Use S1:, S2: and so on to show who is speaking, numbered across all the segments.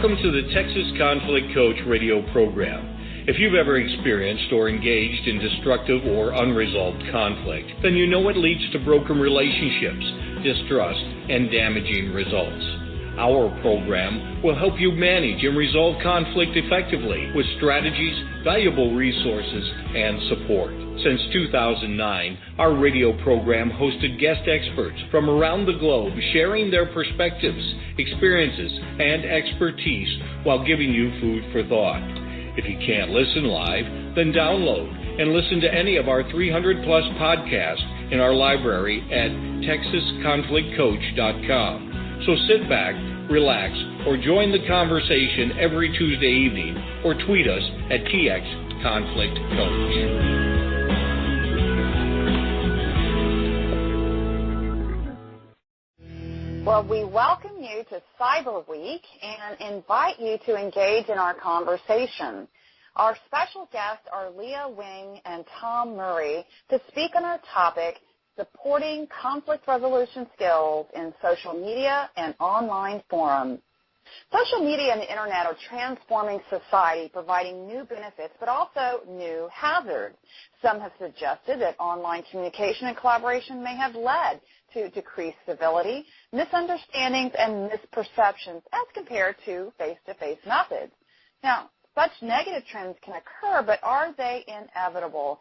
S1: Welcome to the Texas Conflict Coach radio program. If you've ever experienced or engaged in destructive or unresolved conflict, then you know it leads to broken relationships, distrust, and damaging results. Our program will help you manage and resolve conflict effectively with strategies, valuable resources, and support. Since 2009, our radio program hosted guest experts from around the globe sharing their perspectives, experiences, and expertise while giving you food for thought. If you can't listen live, then download and listen to any of our 300-plus podcasts in our library at texasconflictcoach.com. So sit back, relax, or join the conversation every Tuesday evening, or tweet us at TXConflictCoach.
S2: Well, we welcome you to Cyberweek and invite you to engage in our conversation. Our special guests are Leah Wing and Tom Murray to speak on our topic, Supporting Conflict Resolution Skills in Social Media and Online Forums. Social media and the Internet are transforming society, providing new benefits, but also new hazards. Some have suggested that online communication and collaboration may have led to decreased civility, misunderstandings, and misperceptions as compared to face-to-face methods. Now, such negative trends can occur, but are they inevitable?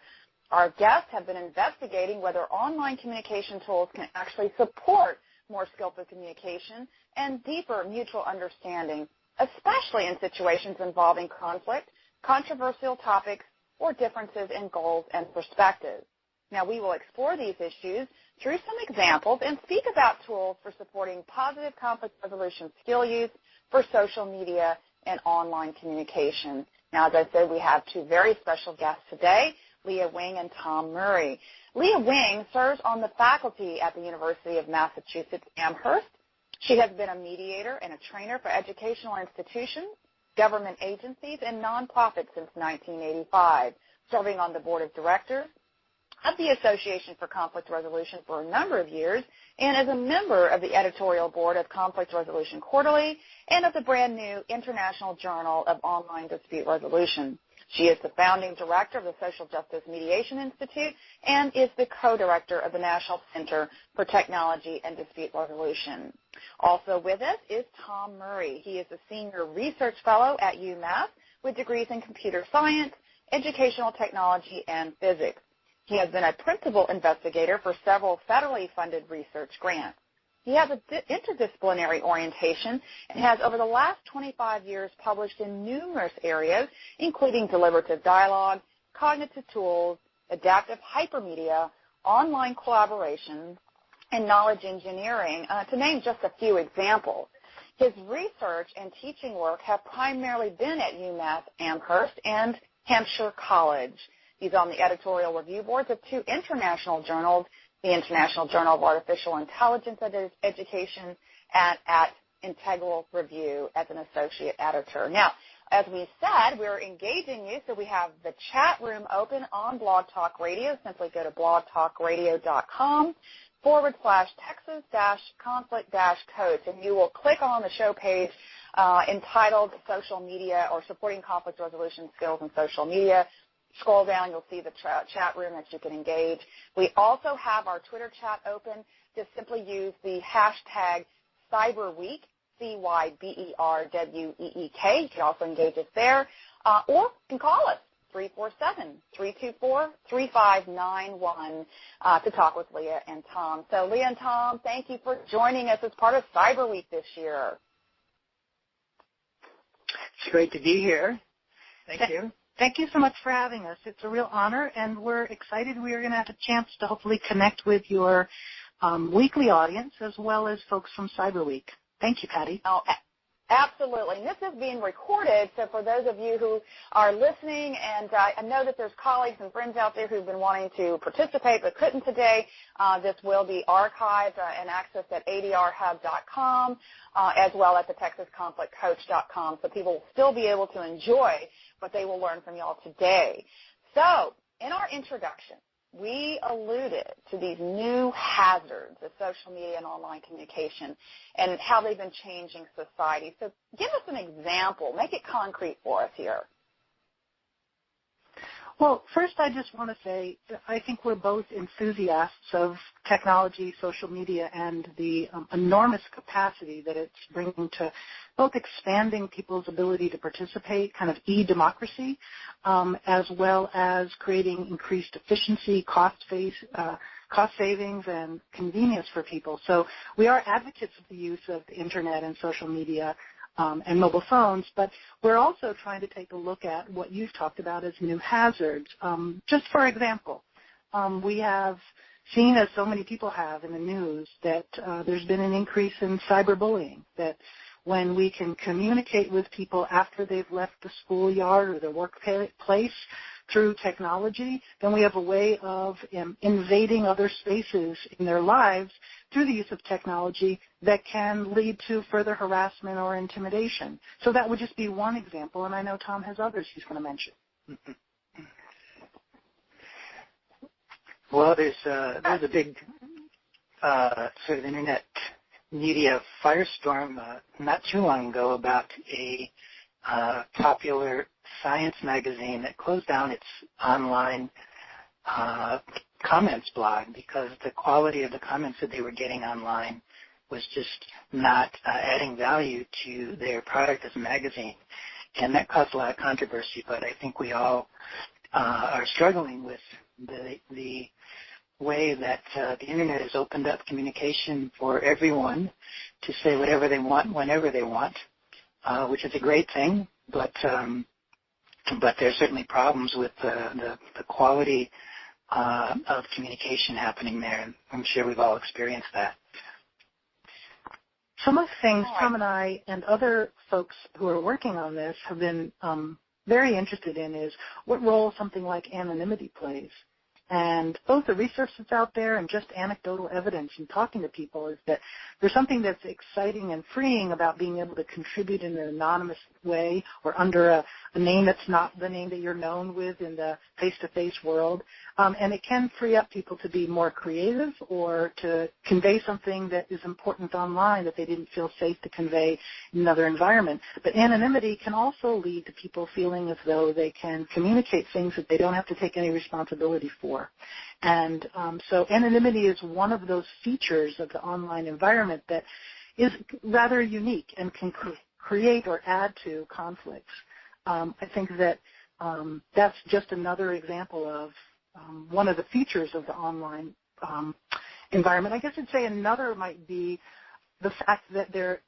S2: Our guests have been investigating whether online communication tools can actually support more skillful communication and deeper mutual understanding, especially in situations involving conflict, controversial topics, or differences in goals and perspectives. Now, we will explore these issues through some examples and speak about tools for supporting positive conflict resolution skill use for social media and online communication. Now, as I said, we have two very special guests today, Leah Wing and Tom Murray. Leah Wing serves on the faculty at the University of Massachusetts Amherst. She has been a mediator and a trainer for educational institutions, government agencies, and nonprofits since 1985, serving on the board of directors of the Association for Conflict Resolution for a number of years, and as a member of the editorial board of Conflict Resolution Quarterly and of the brand new International Journal of Online Dispute Resolution. She is the founding director of the Social Justice Mediation Institute and is the co-director of the National Center for Technology and Dispute Resolution. Also with us is Tom Murray. He is a senior research fellow at UMass with degrees in computer science, educational technology, and physics. He has been a principal investigator for several federally funded research grants. He has an interdisciplinary orientation and has, over the last 25 years, published in numerous areas, including deliberative dialogue, cognitive tools, adaptive hypermedia, online collaboration, and knowledge engineering, to name just a few examples. His research and teaching work have primarily been at UMass Amherst and Hampshire College. He's on the editorial review boards of two international journals, the International Journal of Artificial Intelligence Education, and at Integral Review as an associate editor. Now, as we said, we're engaging you, so we have the chat room open on Blog Talk Radio. Simply go to blogtalkradio.com/Texas-conflict-coach, and you will click on the show page entitled Social Media or Supporting Conflict Resolution Skills in Social Media. Scroll down, you'll see the chat room that you can engage. We also have our Twitter chat open. Just simply use the hashtag Cyberweek, CYBERWEEK. You can also engage us there. Or you can call us, 347-324-3591, to talk with Leah and Tom. So, Leah and Tom, thank you for joining us as part of Cyberweek this year.
S3: It's great to be here. Thank you.
S4: Thank you so much for having us. It's a real honor, and we're excited we are going to have a chance to hopefully connect with your weekly audience as well as folks from Cyberweek. Thank you, Patty.
S2: Oh, absolutely. And this is being recorded, so for those of you who are listening, and I know that there's colleagues and friends out there who've been wanting to participate but couldn't today, this will be archived and accessed at adrhub.com as well as the texasconflictcoach.com, so people will still be able to enjoy what they will learn from y'all today. So, in our introduction, we alluded to these new hazards of social media and online communication and how they've been changing society. So give us an example. Make it concrete for us here.
S4: Well, first I just want to say I think we're both enthusiasts of technology, social media, and the enormous capacity that it's bringing to both expanding people's ability to participate, kind of EDemocracy, as well as creating increased efficiency, cost savings, and convenience for people. So we are advocates of the use of the Internet and social media and mobile phones, but we're also trying to take a look at what you've talked about as new hazards. Just for example, we have seen, as so many people have in the news, that there's been an increase in cyberbullying, that when we can communicate with people after they've left the schoolyard or their workplace through technology, then we have a way of invading other spaces in their lives through the use of technology that can lead to further harassment or intimidation. So that would just be one example, and I know Tom has others he's going to mention.
S3: Well, there's a big sort of internet media firestorm not too long ago about a popular science magazine that closed down its online comments blog because the quality of the comments that they were getting online was just not adding value to their product as a magazine. And that caused a lot of controversy, but I think we all are struggling with the way that the Internet has opened up communication for everyone to say whatever they want, whenever they want, which is a great thing, but there are certainly problems with the quality of communication happening there, and I'm sure we've all experienced that.
S4: Some of the things Tom and I and other folks who are working on this have been very interested in is what role something like anonymity plays. And both the research that's out there and just anecdotal evidence and talking to people is that there's something that's exciting and freeing about being able to contribute in an anonymous way or under a name that's not the name that you're known with in the face-to-face world. And it can free up people to be more creative or to convey something that is important online that they didn't feel safe to convey in another environment. But anonymity can also lead to people feeling as though they can communicate things that they don't have to take any responsibility for. And so anonymity is one of those features of the online environment that is rather unique and can create or add to conflicts. I think that that's just another example of one of the features of the online environment. I guess I'd say another might be the fact that there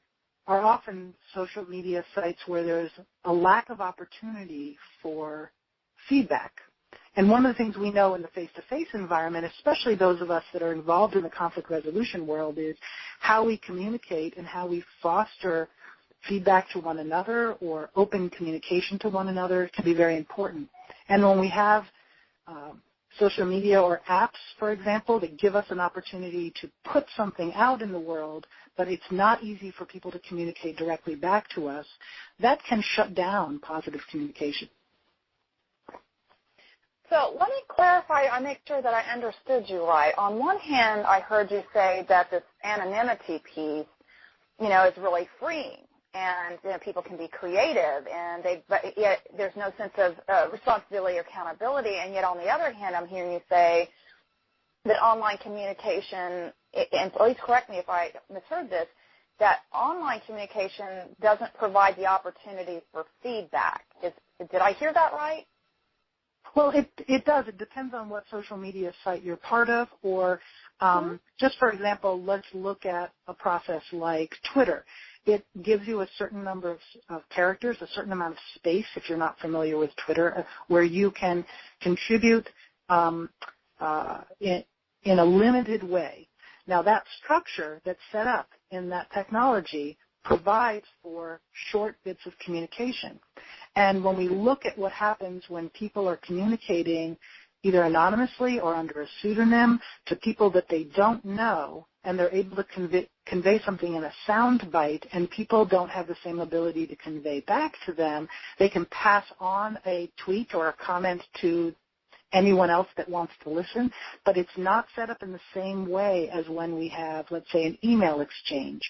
S4: are often social media sites where there's a lack of opportunity for feedback. And one of the things we know in the face-to-face environment, especially those of us that are involved in the conflict resolution world, is how we communicate and how we foster feedback to one another or open communication to one another can be very important. And when we have social media or apps, for example, that give us an opportunity to put something out in the world, but it's not easy for people to communicate directly back to us, that can shut down positive communication.
S2: So let me clarify, I make sure that I understood you right. On one hand, I heard you say that this anonymity piece, is really freeing, and people can be creative, and but yet there's no sense of responsibility or accountability. And yet, on the other hand, I'm hearing you say that online communication, and please correct me if I misheard this, that online communication doesn't provide the opportunity for feedback. Did I hear that right?
S4: Well, it does. It depends on what social media site you're part of, or just for example, let's look at a process like Twitter. It gives you a certain number of characters, a certain amount of space, if you're not familiar with Twitter, where you can contribute in a limited way. Now, that structure that's set up in that technology provides for short bits of communication. And when we look at what happens when people are communicating either anonymously or under a pseudonym to people that they don't know, and they're able to convey something in a sound bite, and people don't have the same ability to convey back to them, they can pass on a tweet or a comment to anyone else that wants to listen, but it's not set up in the same way as when we have, let's say, an email exchange.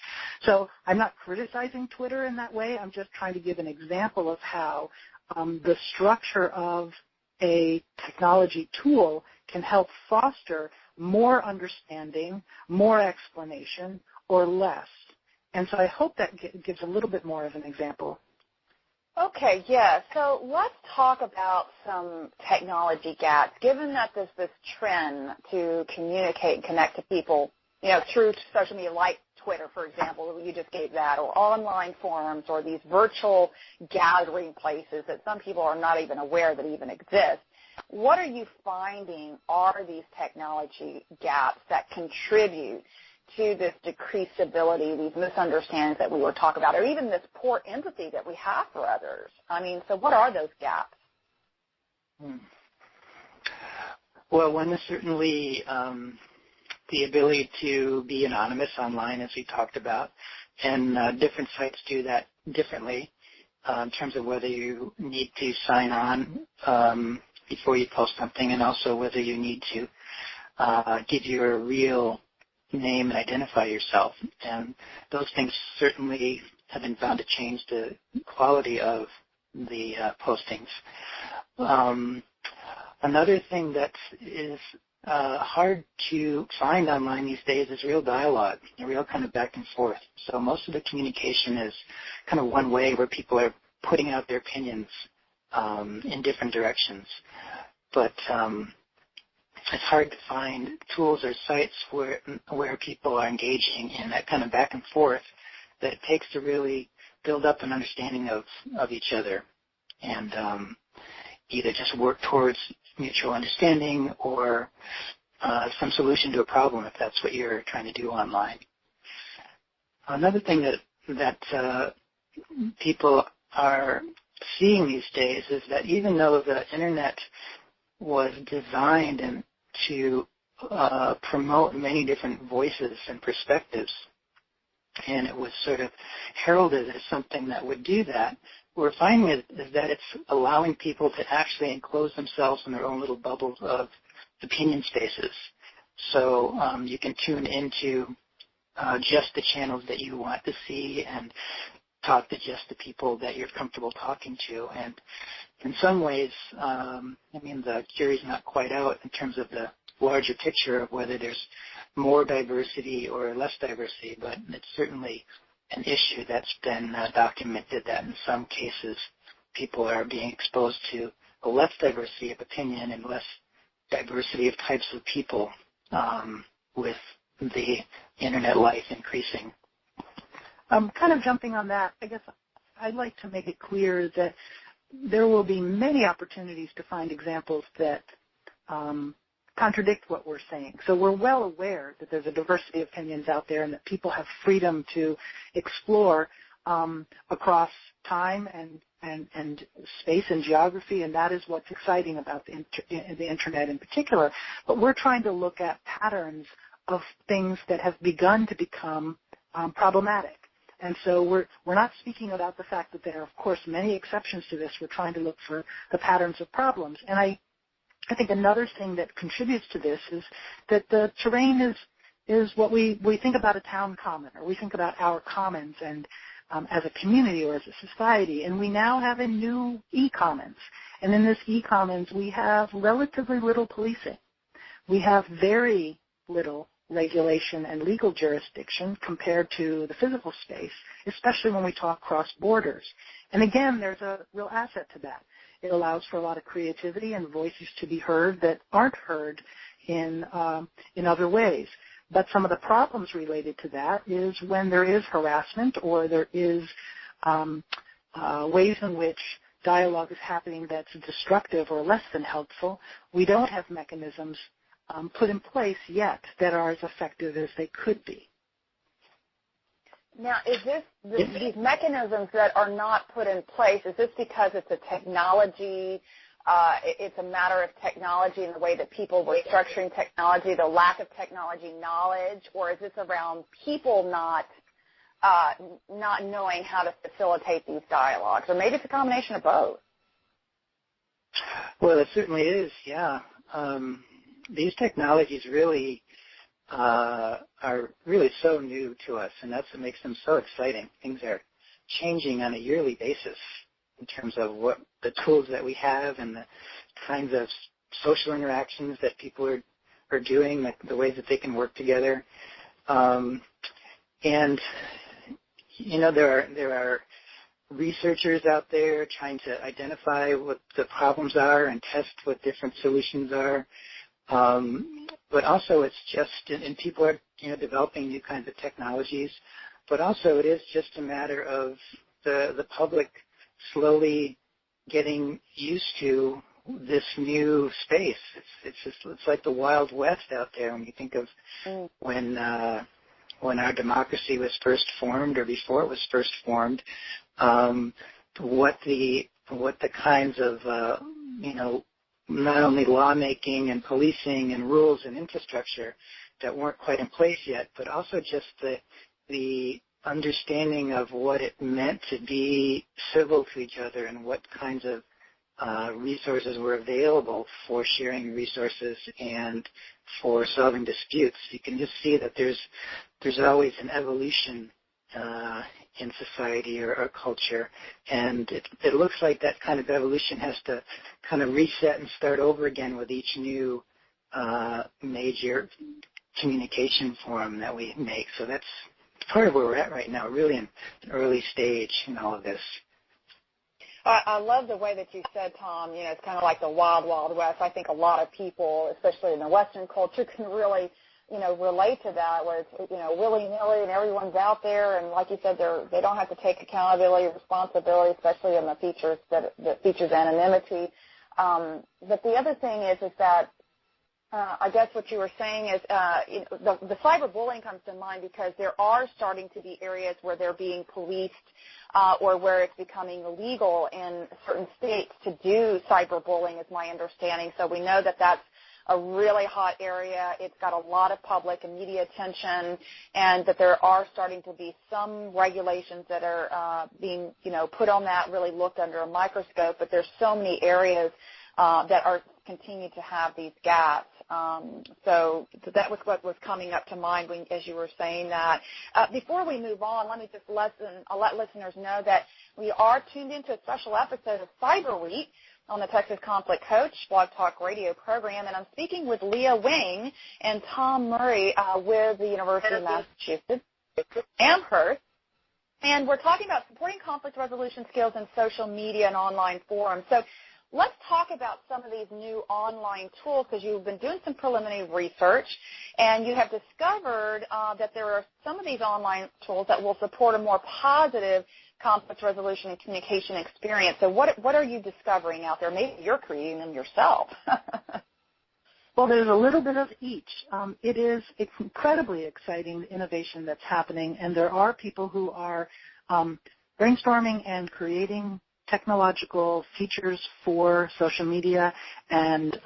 S4: So I'm not criticizing Twitter in that way. I'm just trying to give an example of how the structure of a technology tool can help foster more understanding, more explanation, or less. And so I hope that gives a little bit more of an example.
S2: Okay, yeah. So let's talk about some technology gaps. Given that there's this trend to communicate and connect to people, through social media like Twitter, for example, you just gave that, or online forums, or these virtual gathering places that some people are not even aware that even exist. What are you finding are these technology gaps that contribute to this decreased ability, these misunderstandings that we were talking about, or even this poor empathy that we have for others? So what are those gaps?
S3: Well, one is certainly the ability to be anonymous online, as we talked about, and different sites do that differently in terms of whether you need to sign on before you post something, and also whether you need to give your real name and identify yourself. And those things certainly have been found to change the quality of the postings. Another thing that is hard to find online these days is real dialogue, a real kind of back and forth. So most of the communication is kind of one way, where people are putting out their opinions in different directions. But it's hard to find tools or sites where people are engaging in that kind of back and forth that it takes to really build up an understanding of each other, and either just work towards mutual understanding or some solution to a problem, if that's what you're trying to do online. Another thing that people are seeing these days is that even though the Internet was designed to promote many different voices and perspectives, and it was sort of heralded as something that would do that, what we're finding is that it's allowing people to actually enclose themselves in their own little bubbles of opinion spaces. So you can tune into just the channels that you want to see and talk to just the people that you're comfortable talking to. And in some ways, the jury's not quite out in terms of the larger picture of whether there's more diversity or less diversity, but it's certainly an issue that's been documented that in some cases people are being exposed to a less diversity of opinion and less diversity of types of people with the Internet life increasing.
S4: Kind of jumping on that, I guess I'd like to make it clear that there will be many opportunities to find examples that contradict what we're saying. So we're well aware that there's a diversity of opinions out there and that people have freedom to explore across time and space and geography, and that is what's exciting about the Internet in particular. But we're trying to look at patterns of things that have begun to become problematic. And so we're not speaking about the fact that there are, of course, many exceptions to this. We're trying to look for the patterns of problems. And I think another thing that contributes to this is that the terrain is what we think about a town common, or we think about our commons and as a community or as a society. And we now have a new e-commons. And in this e-commons, we have relatively little policing. We have very little regulation and legal jurisdiction compared to the physical space, especially when we talk cross borders. And again, there's a real asset to that. It allows for a lot of creativity and voices to be heard that aren't heard in other ways. But some of the problems related to that is when there is harassment or there is ways in which dialogue is happening that's destructive or less than helpful, we don't have mechanisms put in place yet that are as effective as they could be.
S2: Now, is this these mechanisms that are not put in place, is this because it's a technology, it's a matter of technology and the way that people were structuring technology, the lack of technology knowledge, or is this around people not knowing how to facilitate these dialogues? Or maybe it's a combination of both.
S3: Well, it certainly is, yeah. these technologies really are really so new to us, and that's what makes them so exciting. Things are changing on a yearly basis in terms of what the tools that we have and the kinds of social interactions that people are doing, the ways that they can work together. And there are researchers out there trying to identify what the problems are and test what different solutions are. But also it's just, and people are developing new kinds of technologies, but also it is just a matter of the public slowly getting used to this new space. It's like the Wild West out there when you think of when our democracy was first formed, or before it was first formed, what the kinds of not only lawmaking and policing and rules and infrastructure that weren't quite in place yet, but also just the understanding of what it meant to be civil to each other and what kinds of resources were available for sharing resources and for solving disputes. You can just see that there's always an evolution in society or culture, and it looks like that kind of evolution has to kind of reset and start over again with each new major communication form that we make. So that's part of where we're at right now, really in an early stage in all of this.
S2: I love the way that you said, Tom, it's kind of like the wild, wild west. I think a lot of people, especially in the Western culture, can really, relate to that, where it's, willy-nilly and everyone's out there. And like you said, they don't have to take accountability or responsibility, especially in the features that features anonymity. But the other thing is that I guess what you were saying is the cyberbullying comes to mind because there are starting to be areas where they're being policed or where it's becoming illegal in certain states to do cyberbullying, is my understanding. So we know that that's a really hot area. It's got a lot of public and media attention, and that there are starting to be some regulations that are being, put on that, really looked under a microscope. But there's so many areas that are continue to have these gaps. So that was what was coming up to mind as you were saying that. Before we move on, let me just let listeners know that we are tuned into a special episode of Cyberweek on the Texas Conflict Coach Blog Talk Radio program, and I'm speaking with Leah Wing and Tom Murray with the University of Massachusetts, Amherst. And we're talking about supporting conflict resolution skills in social media and online forums. So let's talk about some of these new online tools, because you've been doing some preliminary research, and you have discovered that there are some of these online tools that will support a more positive conflict resolution and communication experience. So what are you discovering out there? Maybe you're creating them yourself.
S4: Well, there's a little bit of each. It's incredibly exciting innovation that's happening, and there are people who are brainstorming and creating technological features for social media and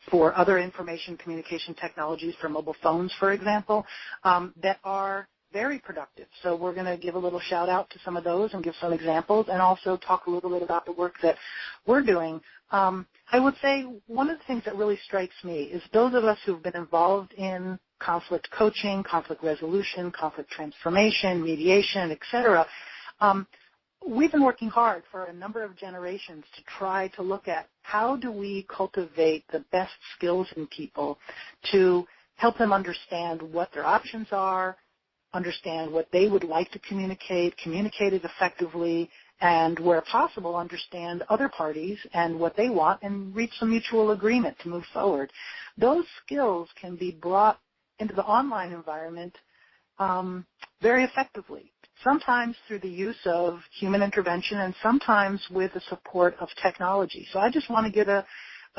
S4: for other information communication technologies, for mobile phones, for example, that are very productive. So we're going to give a little shout out to some of those and give some examples, and also talk a little bit about the work that we're doing. I would say one of the things that really strikes me is those of us who've been involved in conflict coaching, conflict resolution, conflict transformation, mediation, etc., we've been working hard for a number of generations to try to look at how do we cultivate the best skills in people to help them understand what their options are, understand what they would like to communicate it effectively, and where possible, understand other parties and what they want and reach some mutual agreement to move forward. Those skills can be brought into the online environment very effectively, sometimes through the use of human intervention and sometimes with the support of technology. So I just want to give an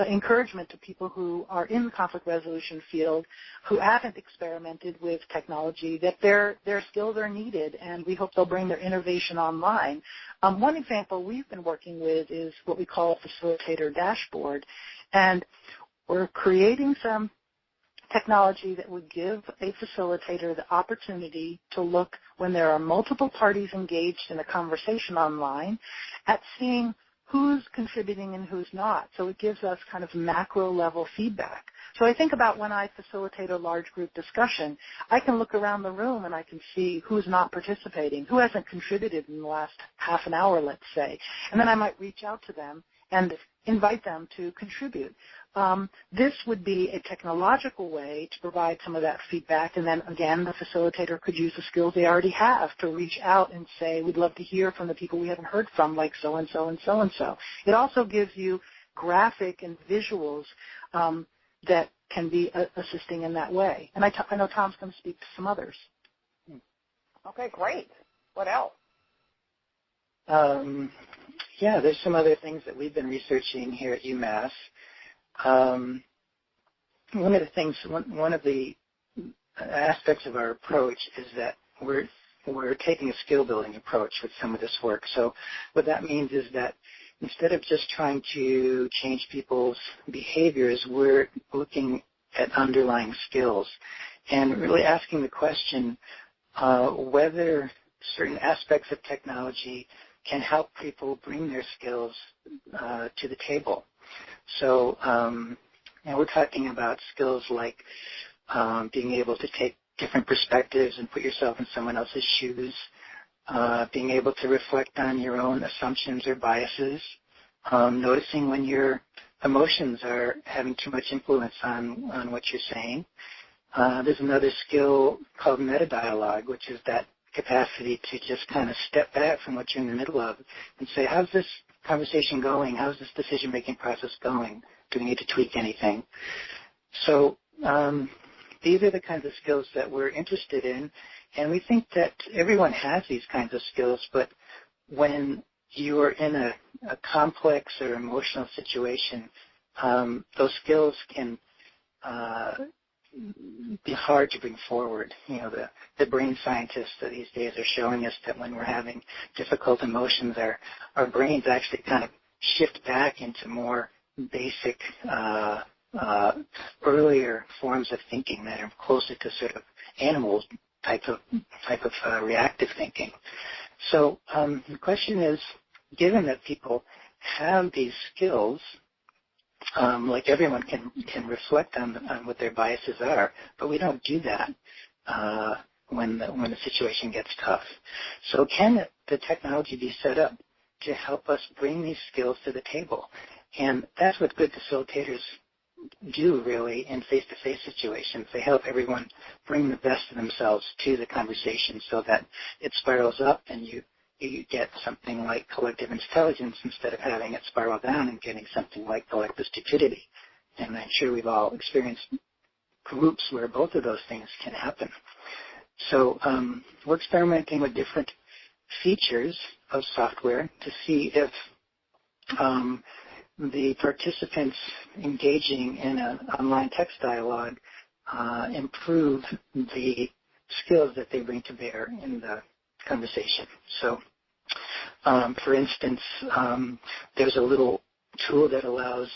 S4: encouragement to people who are in the conflict resolution field who haven't experimented with technology, that their skills are needed, and we hope they'll bring their innovation online. One example we've been working with is what we call a facilitator dashboard, and we're creating some technology that would give a facilitator the opportunity to look, when there are multiple parties engaged in a conversation online, at seeing who's contributing and who's not. So it gives us kind of macro-level feedback. So I think about when I facilitate a large group discussion, I can look around the room and I can see who's not participating, who hasn't contributed in the last half an hour, let's say. And then I might reach out to them and invite them to contribute. This would be a technological way to provide some of that feedback, and then again, the facilitator could use the skills they already have to reach out and say, we'd love to hear from the people we haven't heard from, like so-and-so and so-and-so. It also gives you graphic and visuals that can be assisting in that way. And I know Tom's going to speak to some others.
S2: Okay, great. What else?
S3: Yeah, there's some other things that we've been researching here at UMass. One of the aspects of our approach is that we're taking a skill building approach with some of this work. So what that means is that instead of just trying to change people's behaviors, we're looking at underlying skills and really asking the question whether certain aspects of technology can help people bring their skills to the table. So we're talking about skills like being able to take different perspectives and put yourself in someone else's shoes, being able to reflect on your own assumptions or biases, noticing when your emotions are having too much influence on what you're saying. There's another skill called metadialogue, which is that capacity to just kind of step back from what you're in the middle of and say, how's this conversation going? How's this decision-making process going? Do we need to tweak anything? So these are the kinds of skills that we're interested in, and we think that everyone has these kinds of skills, but when you are in a complex or emotional situation, those skills can be hard to bring forward. You know, the brain scientists these days are showing us that when we're having difficult emotions, our brains actually kind of shift back into more basic, earlier forms of thinking that are closer to sort of animal type of reactive thinking. So the question is, given that people have these skills, like everyone can reflect on what their biases are, but we don't do that when the situation gets tough. So can the technology be set up to help us bring these skills to the table? And that's what good facilitators do, really, in face-to-face situations. They help everyone bring the best of themselves to the conversation so that it spirals up and you get something like collective intelligence instead of having it spiral down and getting something like collective stupidity. And I'm sure we've all experienced groups where both of those things can happen. So we're experimenting with different features of software to see if the participants engaging in an online text dialogue improve the skills that they bring to bear in the conversation. So, for instance, there's a little tool that allows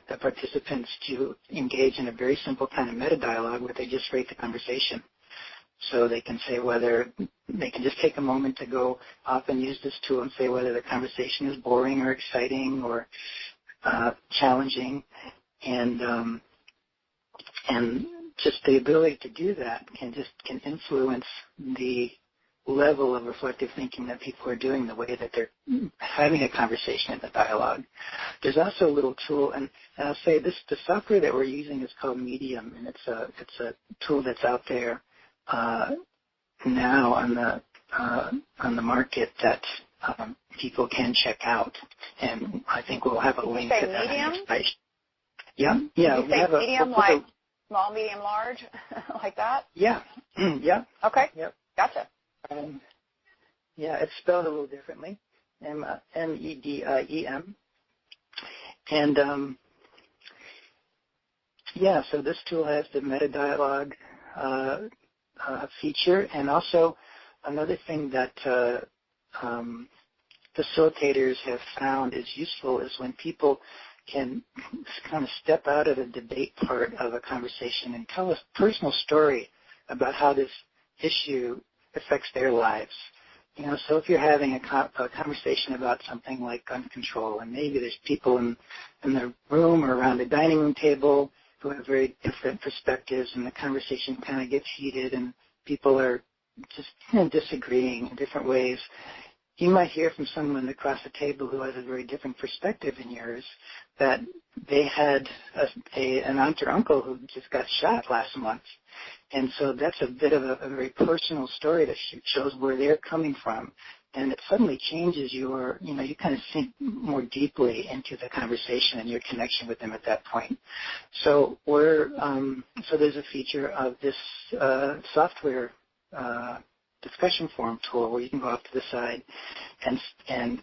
S3: the participants to engage in a very simple kind of meta-dialogue where they just rate the conversation. So they can say whether, they can just take a moment to go off and use this tool and say whether the conversation is boring or exciting or challenging. And just the ability to do that can influence the level of reflective thinking that people are doing, the way that they're having a conversation in the dialogue. There's also a little tool, and I'll say this: the software that we're using is called Medium, and it's a tool that's out there now on the market that people can check out, and I think we'll have a link to that.
S2: Medium?
S3: Yeah.
S2: Did you say medium, like small, medium, large, like that?
S3: Yeah. Yeah.
S2: Okay.
S3: Yep.
S2: Gotcha.
S3: Yeah, it's spelled a little differently, MEDIEM. And yeah, so this tool has the meta-dialogue feature, and also another thing that facilitators have found is useful is when people can kind of step out of the debate part of a conversation and tell a personal story about how this issue affects their lives. So if you're having a conversation about something like gun control, and maybe there's people in the room or around the dining room table who have very different perspectives, and the conversation kind of gets heated, and people are just disagreeing in different ways, you might hear from someone across the table who has a very different perspective than yours that they had an aunt or uncle who just got shot last month. And so that's a bit of a very personal story that shows where they're coming from. And it suddenly changes you kind of sink more deeply into the conversation and your connection with them at that point. So so there's a feature of this software discussion forum tool where you can go off to the side and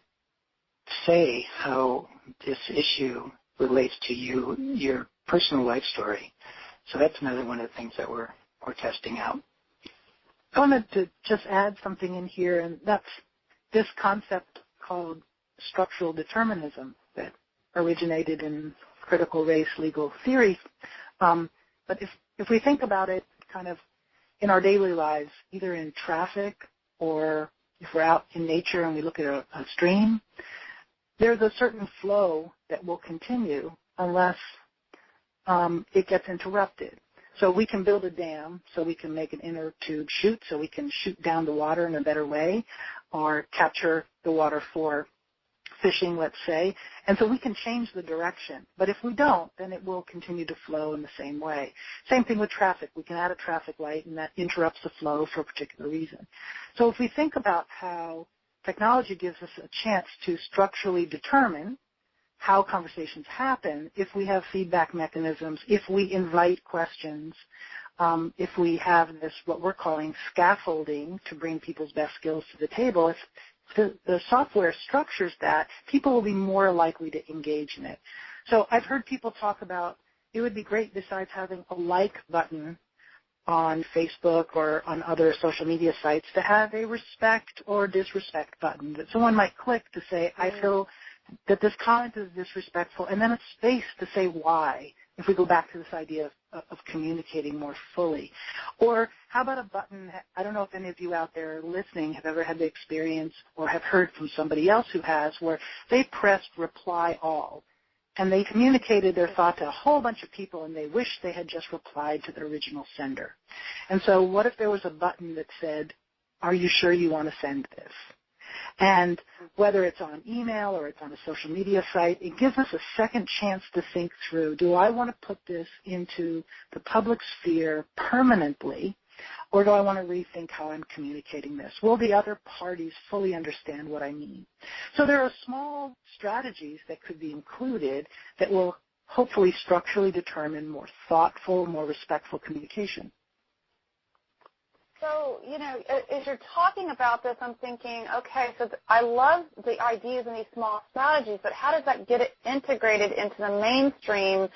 S3: say how this issue relates to your personal life story. So that's another one of the things that we're testing out.
S4: I wanted to just add something in here, and that's this concept called structural determinism that originated in critical race legal theory. But if we think about it kind of in our daily lives, either in traffic or if we're out in nature and we look at a stream, there's a certain flow that will continue unless it gets interrupted. So we can build a dam so we can make an inner tube chute so we can shoot down the water in a better way or capture the water for fishing, let's say. And so we can change the direction. But if we don't, then it will continue to flow in the same way. Same thing with traffic. We can add a traffic light and that interrupts the flow for a particular reason. So if we think about how technology gives us a chance to structurally determine how conversations happen, if we have feedback mechanisms, if we invite questions, if we have this, what we're calling scaffolding to bring people's best skills to the table, if the software structures that, people will be more likely to engage in it. So I've heard people talk about it would be great besides having a like button on Facebook or on other social media sites to have a respect or disrespect button that someone might click to say, I feel that this comment is disrespectful, and then a space to say why, if we go back to this idea of communicating more fully. Or how about a button, I don't know if any of you out there listening have ever had the experience or have heard from somebody else who has, where they pressed reply all, and they communicated their thought to a whole bunch of people, and they wish they had just replied to the original sender. And so what if there was a button that said, are you sure you want to send this? And whether it's on email or it's on a social media site, it gives us a second chance to think through, do I want to put this into the public sphere permanently, or do I want to rethink how I'm communicating this? Will the other parties fully understand what I mean? So there are small strategies that could be included that will hopefully structurally determine more thoughtful, more respectful communication.
S2: So, as you're talking about this, I'm thinking, okay, so I love the ideas in these small strategies, but how does that get it integrated into the mainstream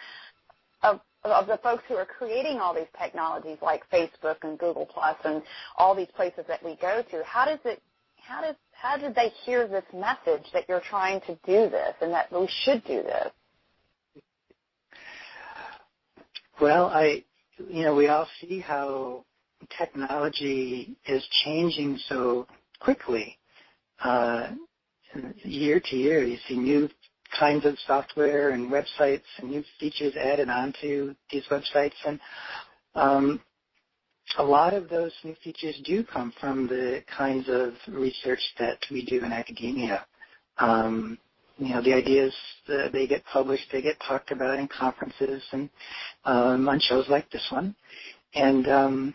S2: of the folks who are creating all these technologies like Facebook and Google Plus and all these places that we go to? How did they hear this message that you're trying to do this and that we should do this?
S3: Well, we all see how technology is changing so quickly. Year to year, you see new kinds of software and websites and new features added onto these websites. And a lot of those new features do come from the kinds of research that we do in academia. The ideas, they get published, they get talked about in conferences and on shows like this one. And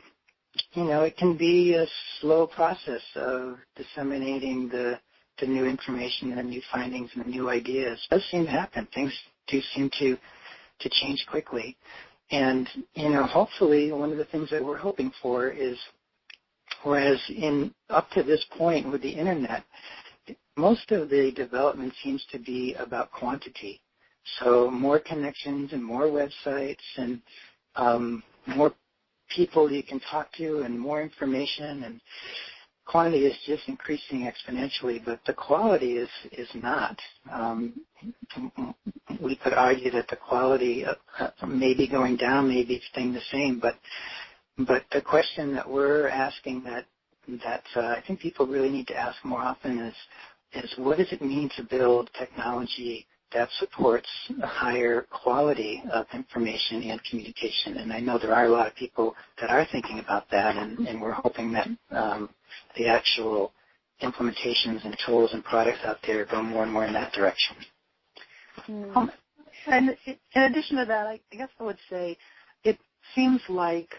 S3: it can be a slow process of disseminating the new information and the new findings and the new ideas. It does seem to happen. Things do seem to change quickly. And, hopefully one of the things that we're hoping for is, whereas up to this point with the Internet, most of the development seems to be about quantity. So more connections and more websites and more people you can talk to and more information, and quantity is just increasing exponentially, but the quality is not. We could argue that the quality may be going down, maybe staying the same, but the question that we're asking that that I think people really need to ask more often is what does it mean to build technology that supports a higher quality of information and communication? And I know there are a lot of people that are thinking about that, and we're hoping that the actual implementations and tools and products out there go more and more in that direction.
S4: And in addition to that, I guess I would say it seems like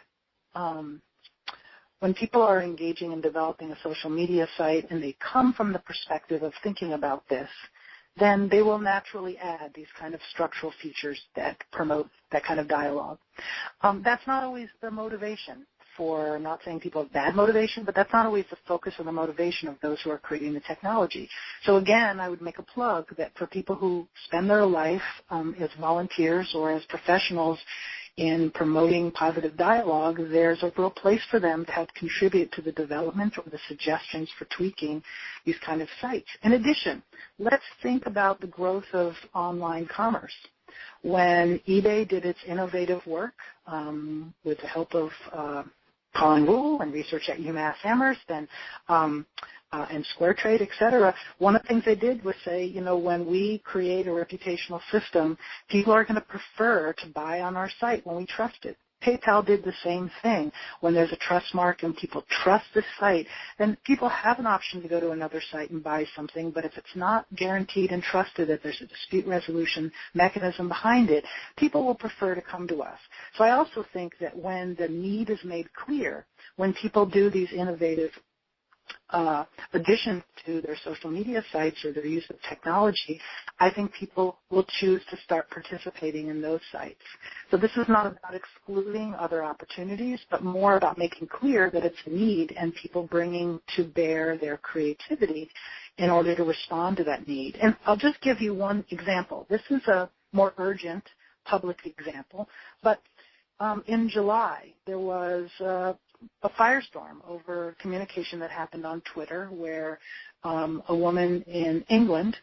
S4: when people are engaging in developing a social media site and they come from the perspective of thinking about this, then they will naturally add these kind of structural features that promote that kind of dialogue. That's not always the motivation for, I'm not saying people have bad motivation, but that's not always the focus or the motivation of those who are creating the technology. So again, I would make a plug that for people who spend their life as volunteers or as professionals in promoting positive dialogue, there's a real place for them to help contribute to the development or the suggestions for tweaking these kind of sites. In addition, let's think about the growth of online commerce. When eBay did its innovative work with the help of Colin Rule and research at UMass Amherst and Square Trade, et cetera, one of the things they did was say, when we create a reputational system, people are going to prefer to buy on our site when we trust it. PayPal did the same thing. When there's a trust mark and people trust the site, then people have an option to go to another site and buy something, but if it's not guaranteed and trusted that there's a dispute resolution mechanism behind it, people will prefer to come to us. So I also think that when the need is made clear, when people do these innovative addition to their social media sites or their use of technology, I think people will choose to start participating in those sites. So this is not about excluding other opportunities, but more about making clear that it's a need and people bringing to bear their creativity in order to respond to that need. And I'll just give you one example. This is a more urgent public example, but in July there was a firestorm over communication that happened on Twitter where a woman in England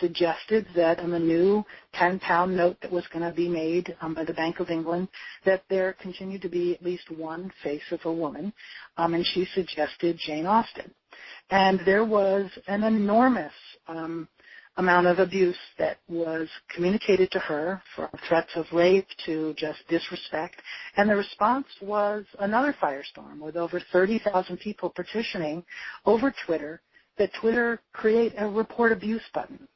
S4: suggested that on the new 10-pound note that was going to be made by the Bank of England that there continued to be at least one face of a woman, and she suggested Jane Austen. And there was an enormous amount of abuse that was communicated to her, from threats of rape to just disrespect. And the response was another firestorm with over 30,000 people petitioning over Twitter that Twitter create a report abuse button.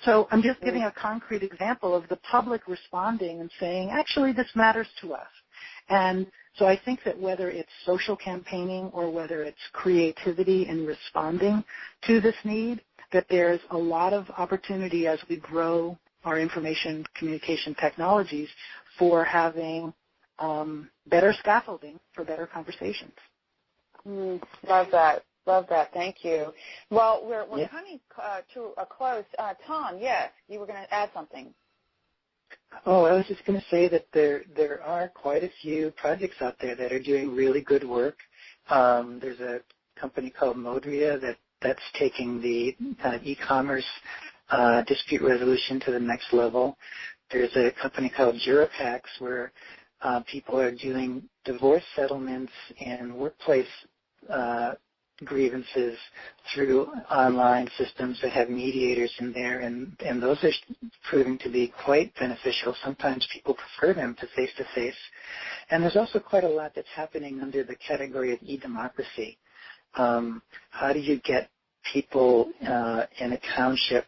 S4: So I'm just giving a concrete example of the public responding and saying, actually, this matters to us. And so I think that whether it's social campaigning or whether it's creativity in responding to this need, that there's a lot of opportunity as we grow our information communication technologies for having better scaffolding for better conversations.
S2: Love that. Love that. Thank you. Well, we're coming to a close. Tom, yes, you were going to add something.
S3: Oh, I was just going to say that there are quite a few projects out there that are doing really good work. There's a company called Modria that's taking the kind of e-commerce dispute resolution to the next level. There's a company called Jurapax where people are doing divorce settlements and workplace grievances through online systems that have mediators in there, and those are proving to be quite beneficial. Sometimes people prefer them to face-to-face. And there's also quite a lot that's happening under the category of EDemocracy. How do you get people in a township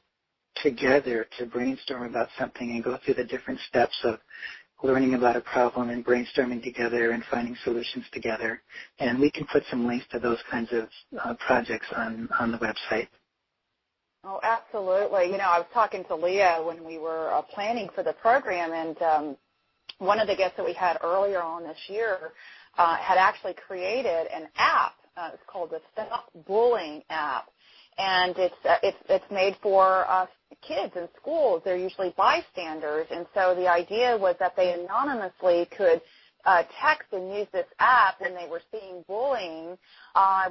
S3: together to brainstorm about something and go through the different steps of learning about a problem and brainstorming together and finding solutions together? And we can put some links to those kinds of projects on the website.
S2: Oh, absolutely. I was talking to Leah when we were planning for the program, and one of the guests that we had earlier on this year had actually created an app. It's called the Stop Bullying app, and it's made for kids in schools. They're usually bystanders, and so the idea was that they anonymously could text and use this app when they were seeing bullying,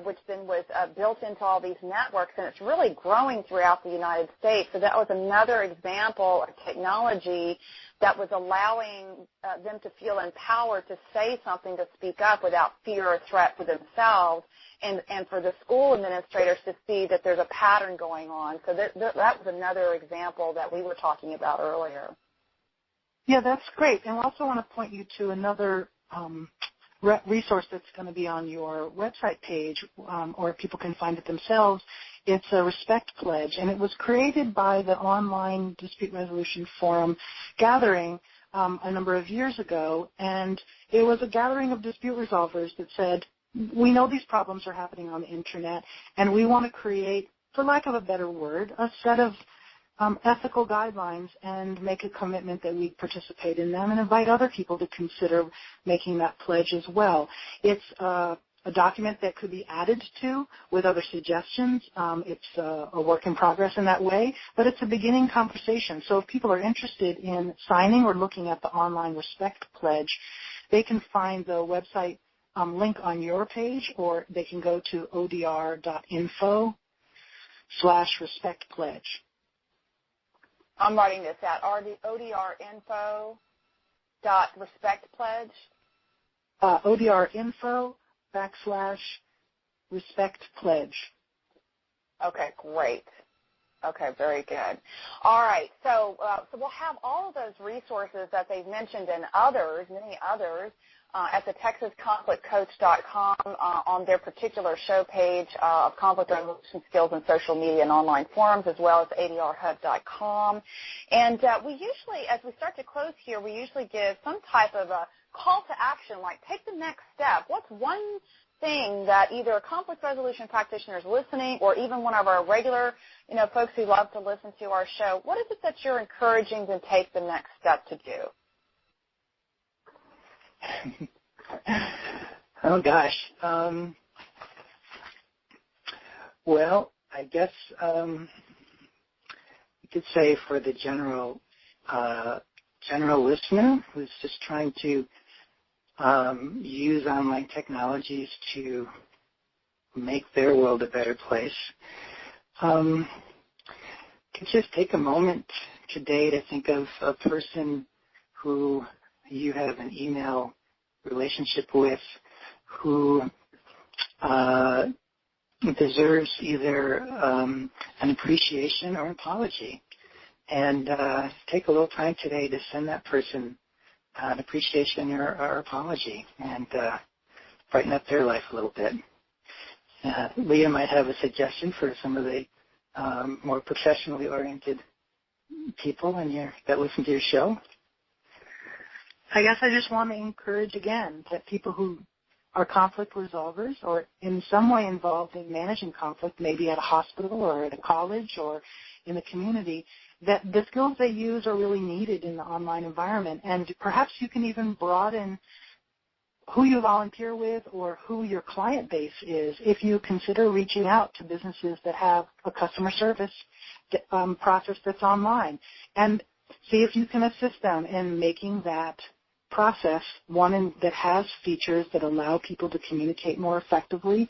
S2: which then was built into all these networks, and it's really growing throughout the United States. So that was another example of technology that was allowing them to feel empowered to say something, to speak up without fear or threat for themselves, and for the school administrators to see that there's a pattern going on. So that was another example that we were talking about earlier.
S4: Yeah, that's great. And I also want to point you to another resource that's going to be on your website page, or people can find it themselves. It's a Respect Pledge, and it was created by the Online Dispute Resolution Forum gathering a number of years ago, and it was a gathering of dispute resolvers that said, we know these problems are happening on the Internet, and we want to create, for lack of a better word, a set of ethical guidelines and make a commitment that we participate in them and invite other people to consider making that pledge as well. It's a document that could be added to with other suggestions. It's a work in progress in that way, but it's a beginning conversation. So if people are interested in signing or looking at the Online Respect Pledge, they can find the website link on your page, or they can go to odr.info/respectpledge.
S2: I'm writing this out. odrinfo.respectpledge. odrinfo/respectpledge. Okay, great. Okay, very good. All right, so we'll have all of those resources that they've mentioned and others, many others, at the TexasConflictCoach.com on their particular show page of conflict resolution skills in social media and online forums, as well as ADRHub.com. And we usually, as we start to close here, we usually give some type of a call to action, like take the next step. What's one thing that either a conflict resolution practitioner is listening, or even one of our regular, folks who love to listen to our show, what is it that you're encouraging to take the next step to do?
S3: Oh, gosh. Well, I guess you could say for the general listener who's just trying to use online technologies to make their world a better place, could just take a moment today to think of a person who you have an email relationship with, who deserves either an appreciation or an apology. And take a little time today to send that person an appreciation or apology, and brighten up their life a little bit. Leah might have a suggestion for some of the more professionally oriented people that listen to your show.
S4: I guess I just want to encourage again that people who are conflict resolvers or in some way involved in managing conflict, maybe at a hospital or at a college or in the community, that the skills they use are really needed in the online environment. And perhaps you can even broaden who you volunteer with or who your client base is if you consider reaching out to businesses that have a customer service process that's online, and see if you can assist them in making that process one that has features that allow people to communicate more effectively,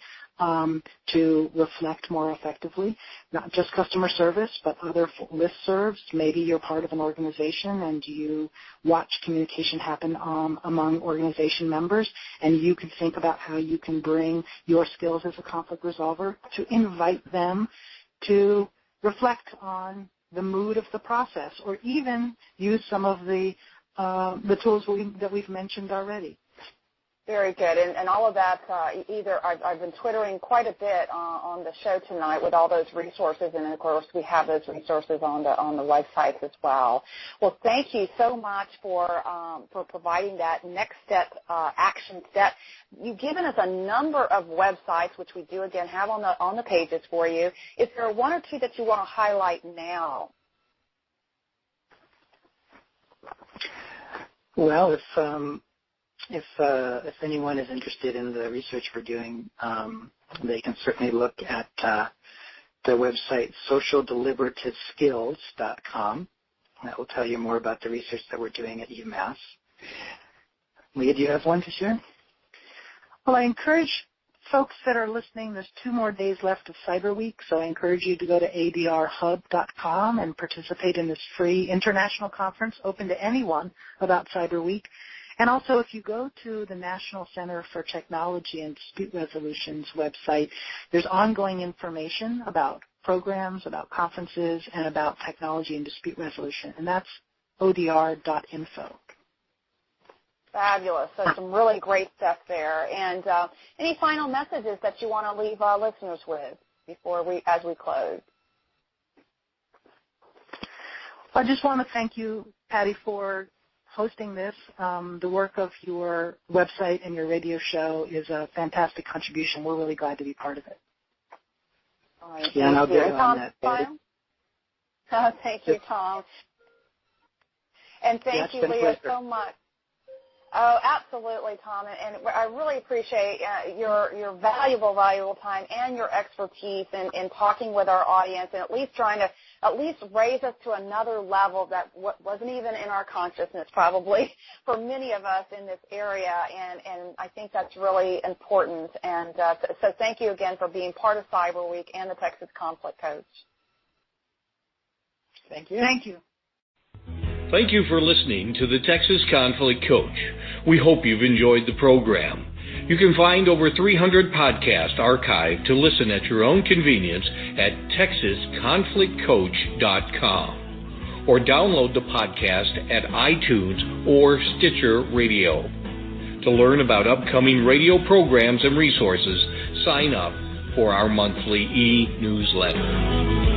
S4: to reflect more effectively, not just customer service, but other listservs. Maybe you're part of an organization and you watch communication happen among organization members, and you can think about how you can bring your skills as a conflict resolver to invite them to reflect on the mood of the process, or even use some of the tools that we've mentioned already.
S2: Very good. And all of that, I've been Twittering quite a bit on the show tonight with all those resources, and of course we have those resources on the website as well. Well, thank you so much for providing that next step, action step. You've given us a number of websites, which we do again have on the pages for you. Is there one or two that you want to highlight now?
S3: Well, if anyone is interested in the research we're doing, they can certainly look at the website socialdeliberativeSkills.com. That will tell you more about the research that we're doing at UMass. Leah, do you have one to share?
S4: Well, I encourage folks that are listening, there's 2 more days left of Cyberweek, so I encourage you to go to adrhub.com and participate in this free international conference open to anyone about Cyberweek. And also, if you go to the National Center for Technology and Dispute Resolution's website, there's ongoing information about programs, about conferences, and about technology and dispute resolution, and that's odr.info.
S2: Fabulous. So some really great stuff there. And any final messages that you want to leave our listeners with as we close?
S4: I just want to thank you, Patty, for hosting this. The work of your website and your radio show is a fantastic contribution. We're really glad to be part of it.
S2: All right,
S3: yeah, and I'll get on that.
S2: Thank you, Tom. And thank you, Leah, so much. Oh, absolutely, Tom, and I really appreciate your valuable time and your expertise in talking with our audience and at least trying to raise us to another level that wasn't even in our consciousness probably for many of us in this area, and I think that's really important. And so thank you again for being part of Cyberweek and the Texas Conflict Coach.
S3: Thank you.
S4: Thank you.
S1: Thank you for listening to the Texas Conflict Coach. We hope you've enjoyed the program. You can find over 300 podcasts archived to listen at your own convenience at texasconflictcoach.com or download the podcast at iTunes or Stitcher Radio. To learn about upcoming radio programs and resources, sign up for our monthly e-newsletter.